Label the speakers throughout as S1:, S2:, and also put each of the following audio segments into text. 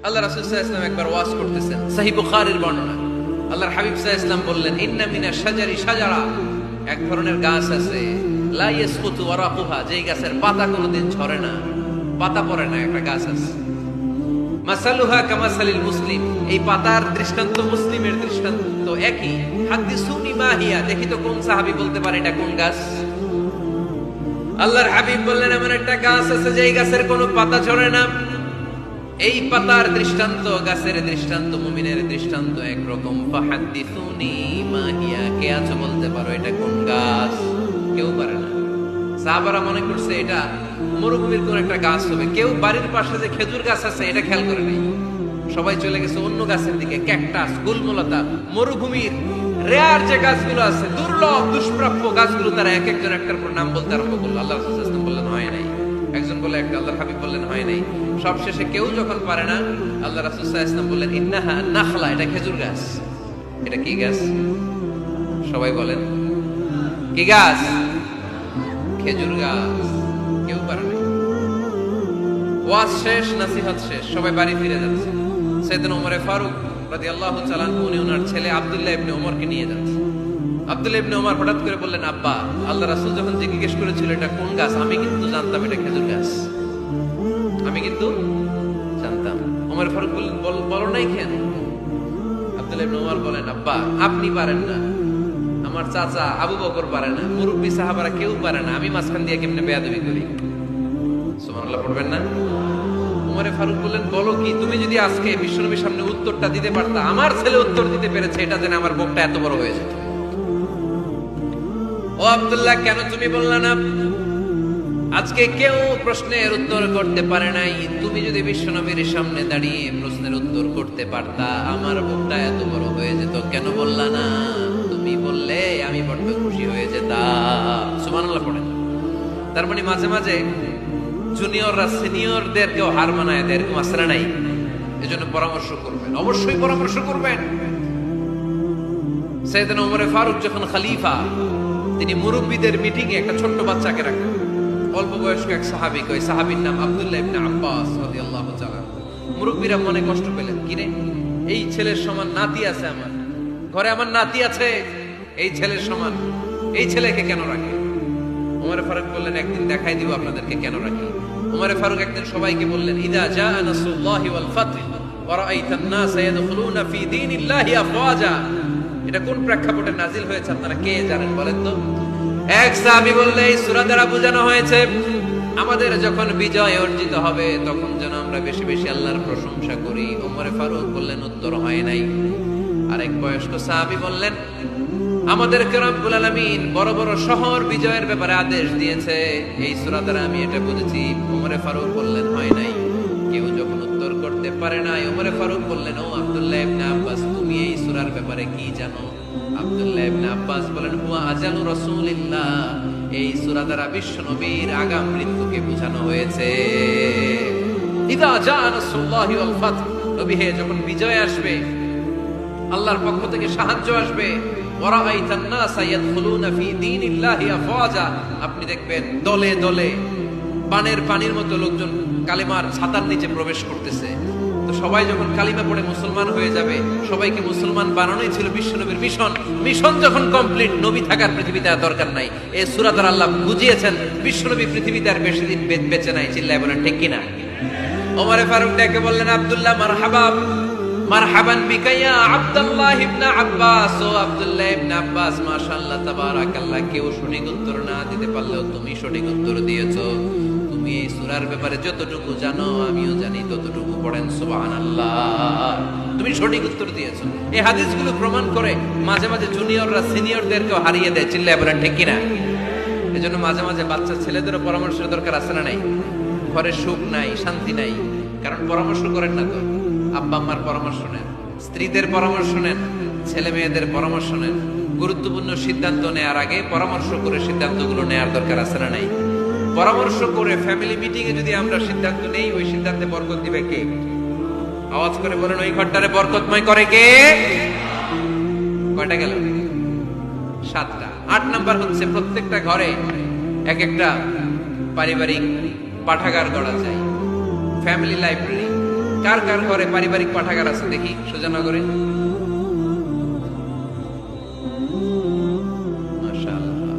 S1: আল্লাহ রাসূল সাল্লাল্লাহু আলাইহি ওয়াসাল্লাম একবার ওয়াজ করতেছেন, সহিহ বুখারীর বর্ণনা। আল্লাহর হাবিব সাল্লাল্লাহু আলাইহি ওয়াসাল্লাম বললেন, ইন্না মিনাশ শাজারি শাজারা, এক ধরনের গাছ আছে, লা ইয়াসকুতু ওয়ারাকুহা, যেই গাছের পাতা কোনোদিন ঝরে না, পাতা পড়ে না, একটা গাছ আছে। মাসালুহা কামাসালিল মুসলিম, এই পাতার দৃষ্টান্ত মুসলিমের দৃষ্টান্ত একই। হাদিসুনি মা হিয়া, দেখি তো কোন সাহাবী বলতে পারে এটা কোন গাছ। আল্লাহর হাবিব বললেন, এমন একটা গাছ আছে যেই গাছের কোনো পাতা ঝরে না। এই পাতার দৃষ্টান্ত, গাছের দৃষ্টান্ত, মুমিনের দৃষ্টান্ত একরকম। ফাহাদিসুনি মা হিয়া, কে আছো বলতে পারো এটা কোন গাছ? কেউ পারে না। সাহাবারা মনে করছে এটা মরুভূমির কোন একটা গাছ হবে। কেউ বাড়ির পাশে যে খেজুর গাছ আছে এটা খেয়াল করে নাই। সবাই চলে গেছে অন্য গাছের দিকে, ক্যাকটাস, গুলমলতা, মরুভূমির রেয়ার যে গাছগুলো আছে, দুর্লভ দুষ্প্রাপ্য গাছগুলো, তারা এক একজন একটার পর নাম বলতে আরম্ভ করলো। আল্লাহ রাসূল সাল্লাল্লাহু আলাইহি ওয়াসাল্লাম বললেন হয় নাই, একজন বলে একটা, আল্লাহর হাবিব বললেন হয় নাই। সবশেষে কেউ যখন পারে না, আল্লাহ রাসূল সাল্লাল্লাহু আলাইহি ওয়াসাল্লাম বললেন, ইন্নাহা নাখলা, এটা খেজুর গাছ। এটা কি গাছ? সবাই বলেন কি গাছ? খেজুর গাছ। কেউ পারে নাই। ওয়াজ শেষ, নসিহত শেষ, সবাই বাড়ি ফিরে যাচ্ছে। সাইয়েদনা ওমর ফারুক রাদিয়াল্লাহু তাআলা আনহু উনি ওনার ছেলে আব্দুল্লাহ ইবনে ওমরকে নিয়ে যাচ্ছে। আব্দুল্লাহ ইবনে ওমর হঠাৎ করে বললেন, আব্বা, আল্লাহ রাসূল যখন জিজ্ঞেস করেছিল এটা কোন গাছ, আমি কিন্তু জানতাম এটা খেজুর গাছ, আমি কিন্তু জানতাম। ওমর ফারুক বললেন, বলো নাই কেন? আব্দুল্লাহ ইবনে ওমর বলেন, আব্বা, আপনি পারেন না, আমার চাচা আবু বকর পারে না, মুরব্বী সাহাবারা কেউ পারে না, আমি মাঝখান দিয়ে কেমনে বেয়াদবি করি? সুবহানাল্লাহ পড়বেন না? ওমর ফারুক বললেন, বলো কি? তুমি যদি আজকে বিশ্বনবীর সামনে উত্তরটা দিতে পারতা, আমার ছেলে উত্তর দিতে পেরেছে, এটা জেনে আমার বুকটা এত বড় হয়ে যেত। ও আব্দুল্লাহ, কেন তুমি বললা না? আজকে কেউ প্রশ্নের উত্তর করতে পারে নাই, তুমি যদি বিশ্বনবীর সামনে দাঁড়িয়ে প্রশ্নের উত্তর করতে পারতা, আমার বুকটা এত বড় হয়ে যেত। কেন বললা না? তুমি বললে আমি বড্ড খুশি হয়ে যেতাম। সুবহানাল্লাহ পড়েন। তার মানে মাঝে মাঝে জুনিয়ররা সিনিয়রদেরকেও হার মানায়, এরকম আসলে নাই। এজন্য পরামর্শ করবেন, অবশ্যই পরামর্শ করবেন। সাইয়েদনা ওমর ফারুক যখন খলিফা, তিনি মুরব্বীদের মিটিং এ একটা ছোট্ট বাচ্চাকে রাখেন, অল্প বয়স্ক এক সাহাবী। ওই সাহাবীর নাম আব্দুল্লাহ ইবনে আব্বাস রাদিয়াল্লাহু তাআলা। মুরব্বীরা মনে কষ্ট পেলেন, কিরে, এই ছেলের সমান নাতি আছে আমার ঘরে, আমার নাতি আছে, এই ছেলের সমান, এই ছেলেকে কেন রাখে? ওমর ফারুক বললেন, একদিন দেখাই দিব আপনাদেরকে কেন রাখি। ওমর ফারুক একদিন সবাইকে বললেন, ইদা জাআ নাসরুল্লাহি ওয়াল ফাতহ ওয়া রাআইতান নাস ইয়াদখুলুনা ফি দীনিল্লাহি আফওয়াজা। এটা কোন প্রেক্ষাপটে নাজিল হয়েছে আপনারা কে জানেন বলেন তো? এক সাহাবী বললে, এই সূরা দ্বারা বোঝানো হয়েছে আমাদের যখন বিজয় অর্জিত হবে তখন যেন আমরা বেশি বেশি আল্লাহর প্রশংসা করি। ওমর ফারুক বললেন, উত্তর হয় নাই। আরেক বয়স্ক সাহাবী বললেন, আমাদেরকে রব্বুল আলামিন বড় বড় শহর বিজয়ের ব্যাপারে আদেশ দিয়েছে, এই সূরা দ্বারা আমি এটা বুঝেছি। ওমর ফারুক বললেন, হয় নাই। কেউ যখন উত্তর করতে পারে না, ওমর ফারুক বললেন, ও আব্দুল্লাহ ইবনে আব্বাস, তুমি এই সূরার ব্যাপারে কি জানো? আব্দুল্লাহ ইবনে আব্বাস বলেন, হুয়া আজালু রাসূলিল্লাহ, এই সূরা দ্বারা বিশ্ব নবীর আগাম মৃত্যুকে বোঝানো হয়েছে। ইদা জাআ নাসরুল্লাহি ওয়াল ফাতহ, নবী হে, যখন বিজয় আসবে, আল্লাহর পক্ষ থেকে সাহায্য আসবে, ওয়ারাআইতান নাস ইয়াদখুলুনা ফি দীনিল্লাহি আফওয়াজা, আপনি দেখবেন দলে দলে পানের পানির মতো লোকজন কালিমার ছাতার নিচে প্রবেশ করতেছে। তো সবাই যখন কালিমা পড়ে মুসলমান হয়ে যাবে, সবাইকে মুসলমান বানানোই ছিল বিশ্বনবীর মিশন। মিশন যখন কমপ্লিট, নবী থাকার পৃথিবীতে আর দরকার নাই। এই সূরা দ্বারা আল্লাহ বুঝিয়েছেন বিশ্বনবী পৃথিবীতে আর বেশি দিন বেঁচে নাই। চিল্লায় বলেন ঠিক কিনা? ওমর ফারুক ডেকে বললেন, আব্দুল্লাহ, মারহাবা, মারহাবান বিকা ইয়া আব্দুল্লাহ ইবনে আব্বাস। ও আব্দুল্লাহ ইবনে আব্বাস, মাশাআল্লাহ, তাবারাকাল্লাহ। কেউ সঠিক উত্তর না দিতে পারলেও তুমি সঠিক উত্তর দিয়েছো। তুমি এই সূরার ব্যাপারে যতটুকু জানো আমিও জানি ততটুকু। পড়েন সুবহানাল্লাহ। তুমি সঠিক উত্তর দিয়েছো। এই হাদিসগুলো প্রমাণ করে মাঝে মাঝে জুনিয়ররা সিনিয়রদেরকেও হারিয়ে দেয়। চিল্লায় বলেন ঠিক কিনা? এজন্য মাঝে মাঝে বাচ্চা ছেলেদেরও পরামর্শের দরকার আছে না নাই? ঘরে সুখ নাই, শান্তি নাই, কারণ পরামর্শ করেন না তো। আব্বা আম্মার পরামর্শ নেন, স্ত্রীদের পরামর্শ নেন, ছেলে মেয়েদের পরামর্শ নেন। গুরুত্বপূর্ণ সিদ্ধান্ত নেওয়ার আগে পরামর্শ করে সিদ্ধান্তগুলো নেওয়ার দরকার আছে না নাই? পরামর্শ করে ফ্যামিলি মিটিং এ যদি আমরা সিদ্ধান্ত নেই, ওই সিদ্ধান্তে বরকত দিবে কে? আওয়াজ করে বলেন, ওই ঘরটারে বরকতময় করে কে? কয়টা গেল? 7টা। 8 নাম্বার হচ্ছে, প্রত্যেকটা ঘরে এক একটা পারিবারিক পাঠাগার গড়া চাই, ফ্যামিলি লাইব্রেরি। কার কার ঘরে পারিবারিক পাঠাগার আছে দেখি সুজানগরে? মাশাআল্লাহ,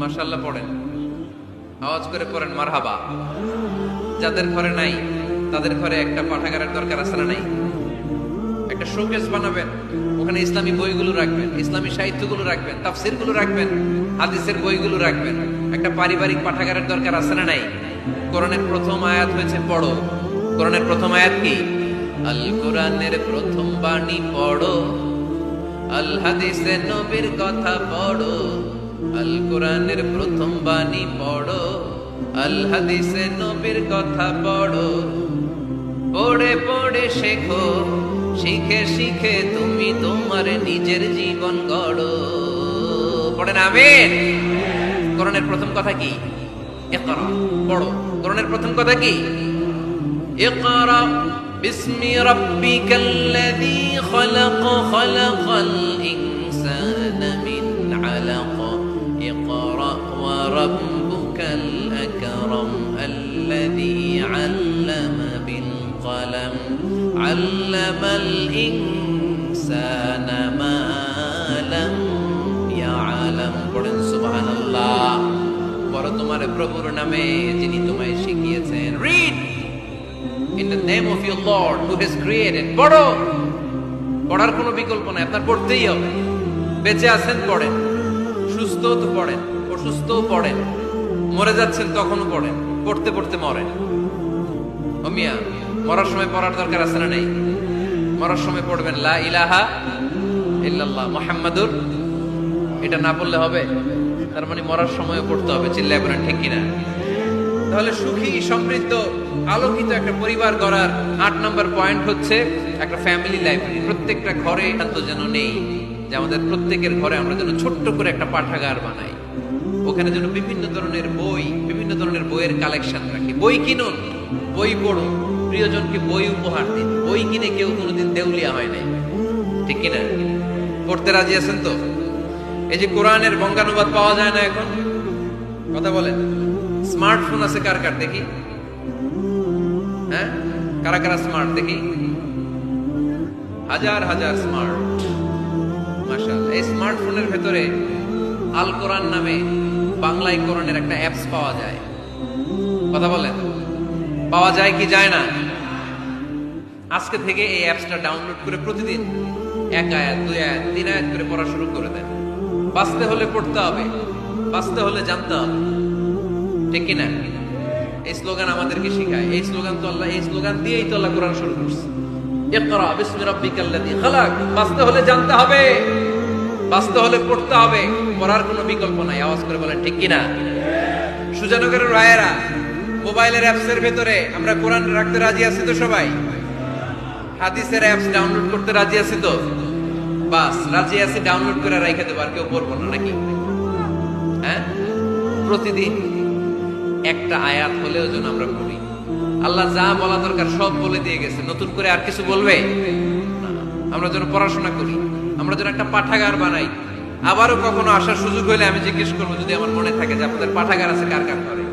S1: মাশাআল্লাহ পড়েন, আওয়াজ করে পড়েন মারহাবা। যাদের ঘরে নাই তাদের ঘরে একটা পাঠাগারের দরকার আছে না নাই? একটা শোকেস বানাবেন, ওখানে ইসলামী বইগুলো রাখবেন, ইসলামী সাহিত্যগুলো রাখবেন, তাফসিরগুলো রাখবেন, হাদিসের বইগুলো রাখবেন। একটা পারিবারিক পাঠাগারের দরকার আছে না নাই? কোরআনের প্রথম আয়াত হয়েছে পড়ো। কোরআনের প্রথম আয়াত কি? আল কোরআনের প্রথম বাণী পড়ো, আল হাদিসে নবীর কথা পড়ো। আল কোরআনের প্রথম বাণী পড়ো, আল হাদিসে নবীর কথা পড়ো। পড়ে পড়ে শেখো, শিখে শিখে তুমি তোমার নিজের জীবন গড়ো। পড়েন আমিন। কোরআনের প্রথম কথা কি? ইকরা, পড়ো। কোরআনের প্রথম কথা কি? ইকরা বিসমি রাব্বিকাল্লাযী খালাক, খালাকাল ইনসানা মিন আলাক। ইকরা ওয়া রাব্বুকাল আকরাম আল্লাযী আল্লামা বিল কলম, আল্লামাল ইনসানা মা লাম ইয়ালাম। পড়েন সুবহানাল্লাহ। পড়ো তোমার প্রভুর নামে যিনি তোমায় শিখিয়েছেন। Read in the name of your Lord who has created. পড়ো। পড়ার কোনো বিকল্প নাই, আপনার পড়তেই হবে। বেঁচে আছেন পড়েন, সুস্থ তো পড়েন, অসুস্থও পড়েন, মরে যাচ্ছেন তখনও পড়েন, পড়তে পড়তে মরেন। ও মিয়া, মরার সময় পড়ার দরকার আছে না নেই? মরার সময় পড়বেন লা ইলাহা ইল্লাল্লাহ মুহাম্মাদুর। এটা না পড়লে হবে? তার মানে মরার সময়ও পড়তে হবে। চিল্লায় বলেন ঠিক কিনা? তাহলে সুখী, সমৃদ্ধ, আলোকিত একটা পরিবার গড়ার 8 নম্বর পয়েন্ট হচ্ছে একটা ফ্যামিলি লাইব্রেরি। প্রত্যেকটা ঘরে এত যেন নেই যে আমাদের প্রত্যেকের ঘরে আমরা যেন ছোট্ট করে একটা পাঠাগার বানাই। ওখানে যেন বিভিন্ন ধরনের বই, বিভিন্ন ধরনের বইয়ের কালেকশন রাখি। বই কিনুন, বই পড়ুন, প্রিয়জনকে বই উপহার দিন। বই কিনে কেউ কোনোদিন দেউলিয়া হয় নাই, ঠিক কিনা? পড়তে রাজি আছেন তো? এই যে কোরআনের বঙ্গানুবাদ পাওয়া যায় না এখন, কথা বলেন। স্মার্টফোন আছে কার কার দেখি? হ্যাঁ, কারা কারা স্মার্ট দেখি? হাজার হাজার স্মার্ট, মাশাআল্লাহ। এই স্মার্টফোনের ভেতরে আল কোরআন নামে বাংলায় কোরআনের একটা অ্যাপস পাওয়া যায়। কথা বলেন, পাওয়া যায় কি যায় না? আজকে থেকে এই অ্যাপসটা ডাউনলোড করে প্রতিদিন 1 আয়াত, 2 আয়াত, 3 আয়াত করে পড়া শুরু করে দেন। বাঁচতে হলে পড়তে হবে, বাঁচতে হলে জানতে হবে, ঠিক কিনা? এই স্লোগান আমাদেরকে শেখায়। এই স্লোগান তো আল্লাহ, এই স্লোগান দিয়েই তো আল্লাহ কোরআন শুরু করছে। ইকরা বিসমি রাব্বিকাল্লাযী খালাক। বাঁচতে হলে জানতে হবে, বাঁচতে হলে পড়তে হবে, পড়ার কোনো বিকল্প নাই। আওয়াজ করে বলেন ঠিক কিনা? সুজানগরের রায়েরা, মোবাইলের অ্যাপসের ভেতরে আমরা কোরআন রাখতে রাজি আছি তো সবাই? হাদিসের অ্যাপস ডাউনলোড করতে রাজি আছি তো? বাস রাজি আছি, ডাউনলোড করে রেখে দেবো, আর কেউ পড়বো না নাকি? হ্যাঁ, প্রতিদিন একটা আয়াত হলেও যেন আমরা পড়ি। আল্লাহ যা বলা দরকার সব বলে দিয়ে গেছে, নতুন করে আর কিছু বলবে না। আমরা যেন পড়াশোনা করি, আমরা যেন একটা পাঠাগার বানাই। আবারও কখনো আসার সুযোগ হলে আমি জিজ্ঞেস করবো, যদি আমার মনে থাকে যে আপনাদের পাঠাগার আছে কার কার ঘরে,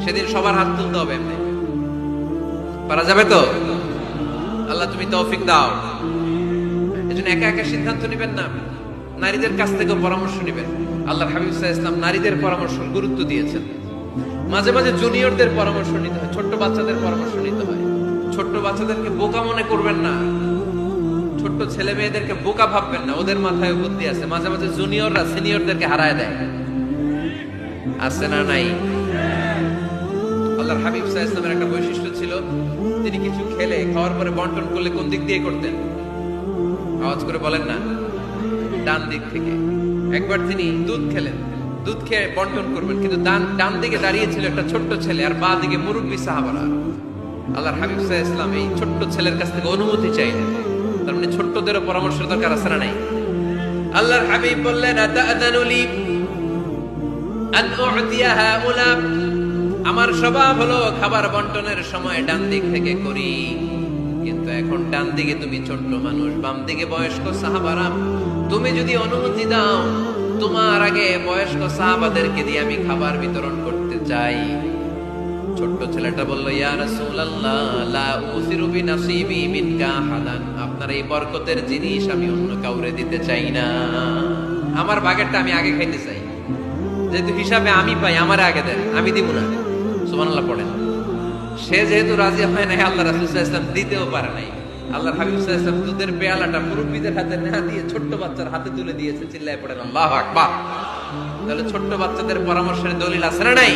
S1: সেদিন সবার হাত তুলতে হবে। এমনি পারা যাবে তো? আল্লাহ তুমি তৌফিক দাও। এজন্য একা একা সিদ্ধান্ত নেবেন না, নারীদের কাছ থেকে পরামর্শ নেবেন। আল্লাহর হাবিব সাল্লাল্লাহু আলাইহি ওয়াসাল্লাম নারীদের পরামর্শ গুরুত্ব দিয়েছেন। মাঝে মাঝে জুনিয়রদের পরামর্শ নিতে হয়, ছোট্ট বাচ্চাদের পরামর্শ নিতে হয়। ছোট্ট বাচ্চাদেরকে বোকা মনে করবেন না, ছোট্ট ছেলে মেয়েদেরকে বোকা ভাববেন না, ওদের মাথায় বুদ্ধি আছে। মাঝে মাঝে জুনিয়ররা সিনিয়রদেরকে হারায় দেয়, আছে না নাই? আল্লাহর হাবিব সাল্লাল্লাহু আলাইহি ওয়াসাল্লামের একটা বৈশিষ্ট্য ছিল, তিনি কিছু খেলে খাওয়ার পরে বন্টন করলে কোন দিক দিয়ে করতেন? আওয়াজ করে বলেন না, ডান দিক থেকে। একবার তিনি দুধ খেলেন, দুধ খেয়ে বন্টন করবেন, কিন্তু ডান দিকে দাঁড়িয়ে ছিল একটা ছোট্ট ছেলে, আর বাঁ দিকে মুরব্বী সাহাবারা। আল্লাহর হাবিব সাল্লাল্লাহু আলাইহি ওয়াসাল্লাম এই ছোট্ট ছেলের কাছ থেকে অনুমতি চাইলেন। তার মানে ছোট্টদেরও পরামর্শের দরকার আছে না নাই? আল্লাহর হাবিব বললেন, আতাআযানু লি আন উ'তিয়া হাউলা। আমার স্বভাব হলো খাবার বন্টনের সময় ডান দিক থেকে করি, কিন্তু এখন ডান দিকে তুমি ছোট্ট মানুষ, বাম দিকে বয়স্ক সাহাবারা। তুমি যদি অনুমতি দাও, তোমার আগে বয়স্ক সাহাবাদেরকে দিয়ে আমি খাবার বিতরণ করতে চাই। ছোট্ট ছেলেটা বলল, ইয়া রাসূলুল্লাহ, লা উসিরু বিনাসিবি মিনকা আহাদান। আপনার এই বরকতের জিনিস আমি অন্য কাউরে দিতে চাই না, আমার ভাগেরটা আমি আগে খাইতে চাই। যেহেতু হিসাবে আমি পাই, আমারে আগে দেন, আমি দিব না। সুবহানাল্লাহ পড়েন। সে যেহেতু রাজি হয় নাই, আল্লাহ রাসূল সাল্লাল্লাহু আলাইহি ওয়াসাল্লাম দিতেও পারে নাই। আল্লাহর হাবিব সাল্লাল্লাহু আলাইহি ওয়াসাল্লাম দুধের পেয়ালাটা মুরব্বিদের হাতে না দিয়ে ছোট্ট বাচ্চার হাতে তুলে দিয়েছে। চিল্লায় পড়েন আল্লাহু আকবার। তাহলে ছোট্ট বাচ্চাদের পরামর্শের দলিল আছে না নাই?